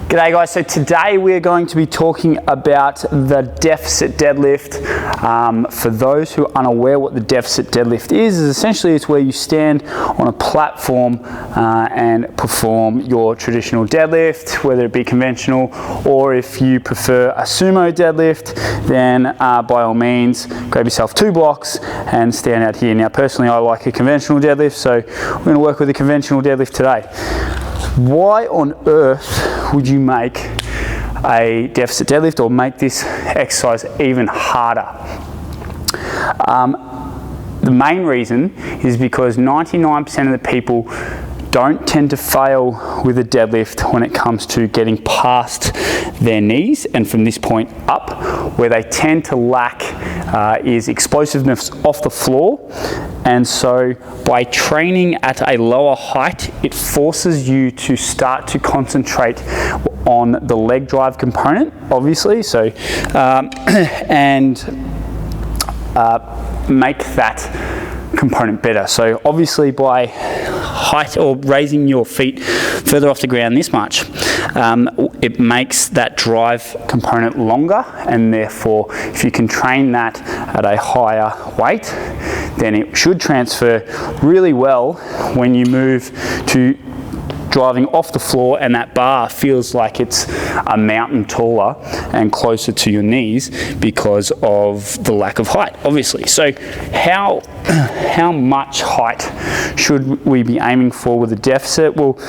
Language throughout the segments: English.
G'day guys, so today we're going to be talking about the deficit deadlift. For those who are unaware what the deficit deadlift is essentially it's where you stand on a platform and perform your traditional deadlift, whether it be conventional or if you prefer a sumo deadlift, then by all means grab yourself 2 blocks and stand out here. Now personally I like a conventional deadlift, so we're going to work with a conventional deadlift today. Why on earth would you make a deficit deadlift or make this exercise even harder? The main reason is because 99% of the people don't tend to fail with a deadlift when it comes to getting past their knees and from this point up. Where they tend to lack is explosiveness off the floor, and so by training at a lower height it forces you to start to concentrate on the leg drive component, obviously, so and make that component better. So obviously by height or raising your feet further off the ground this much, it makes that drive component longer, and therefore if you can train that at a higher weight then it should transfer really well when you move to driving off the floor and that bar feels like it's a mountain taller and closer to your knees because of the lack of height, obviously. So how much height should we be aiming for with a deficit? Well,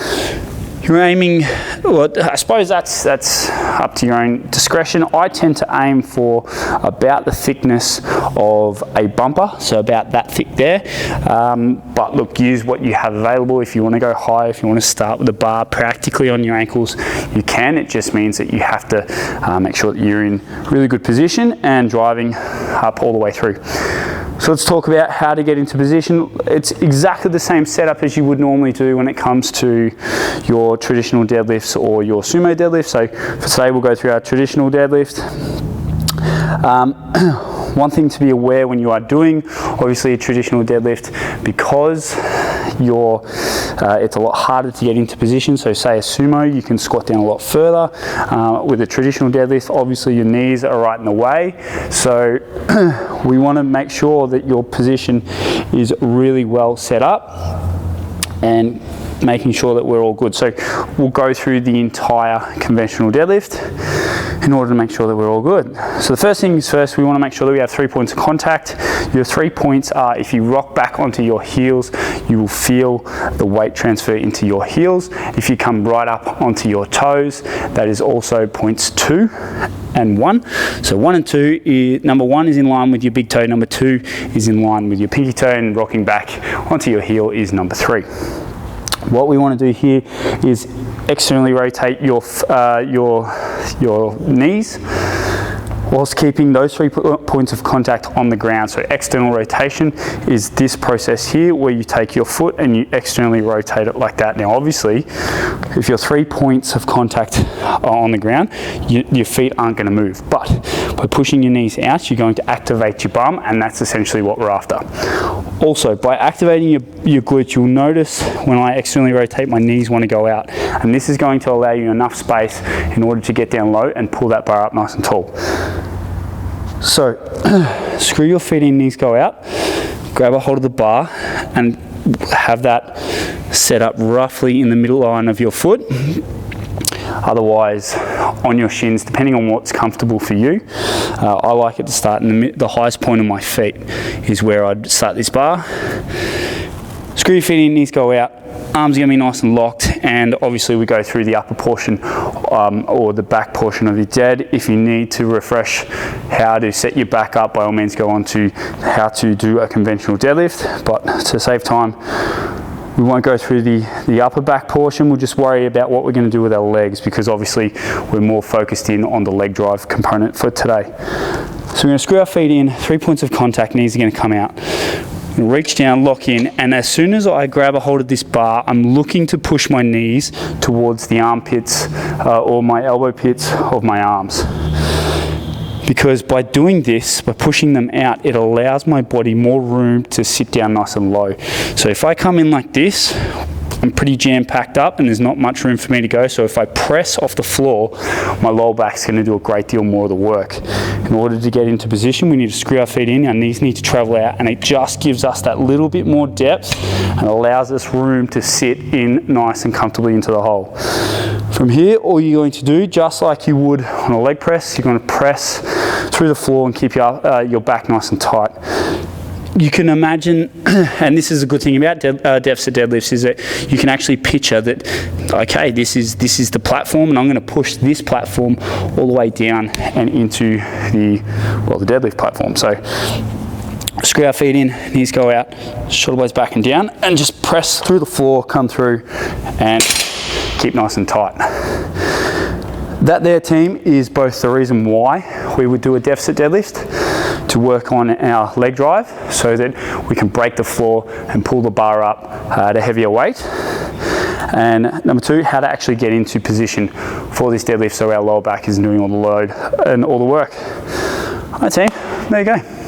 you're aiming, well, I suppose that's up to your own discretion. I tend to aim for about the thickness of a bumper, so about that thick there. But look, use what you have available. If you want to go high, if you want to start with a bar practically on your ankles, you can. It just means that you have to make sure that you're in really good position and driving up all the way through. So let's talk about how to get into position. It's exactly the same setup as you would normally do when it comes to your traditional deadlifts or your sumo deadlift. So for today we'll go through our traditional deadlift. One thing to be aware when you are doing obviously a traditional deadlift, because it's a lot harder to get into position. So say a sumo, you can squat down a lot further. With a traditional deadlift, obviously your knees are right in the way. So we want to make sure that your position is really well set up and making sure that we're all good. So we'll go through the entire conventional deadlift in order to make sure that we're all good. So the first things first, we want to make sure that we have 3 points of contact. Your 3 points are, if you rock back onto your heels, you will feel the weight transfer into your heels. If you come right up onto your toes, that is also points 2 and 1. So 1 and 2 is, number 1 is in line with your big toe, number 2 is in line with your pinky toe, and rocking back onto your heel is number 3. What we want to do here is externally rotate your knees whilst keeping those 3 points of contact on the ground. So external rotation is this process here where you take your foot and you externally rotate it like that. Now obviously if your 3 points of contact are on the ground, your feet aren't going to move, but by pushing your knees out you're going to activate your bum, and that's essentially what we're after. Also, by activating your glutes, you'll notice when I externally rotate, my knees want to go out, and this is going to allow you enough space in order to get down low and pull that bar up nice and tall. So screw your feet in, knees go out, grab a hold of the bar and have that set up roughly in the middle line of your foot, otherwise on your shins, depending on what's comfortable for you. I like it to start in the highest point of my feet is where I'd start this bar. Screw your feet in, knees go out, arms are going to be nice and locked, and obviously we go through the upper portion or the back portion of your dead. If you need to refresh how to set your back up, by all means go on to how to do a conventional deadlift, but to save time we won't go through the upper back portion. We'll just worry about what we're going to do with our legs, because obviously we're more focused in on the leg drive component for today. So we're going to screw our feet in, 3 points of contact, knees are going to come out. Reach down, lock in, and as soon as I grab a hold of this bar, I'm looking to push my knees towards the armpits or my elbow pits of my arms. Because by doing this, by pushing them out, it allows my body more room to sit down nice and low. So if I come in like this, I'm pretty jam-packed up and there's not much room for me to go. So if I press off the floor, my lower back's going to do a great deal more of the work. In order to get into position, we need to screw our feet in, our knees need to travel out, and it just gives us that little bit more depth and allows us room to sit in nice and comfortably into the hole. From here, all you're going to do, just like you would on a leg press, you're going to press through the floor and keep your back nice and tight. You can imagine, and this is a good thing about deficit deadlifts, is that you can actually picture that, okay, this is the platform, and I'm going to push this platform all the way down and into the deadlift platform. So screw our feet in, knees go out, shoulder blades back and down, and just press through the floor, come through, and keep nice and tight. That there, team, is both the reason why we would do a deficit deadlift, to work on our leg drive so that we can break the floor and pull the bar up at a heavier weight. And number two, how to actually get into position for this deadlift so our lower back is doing all the load and all the work. All right, team, there you go.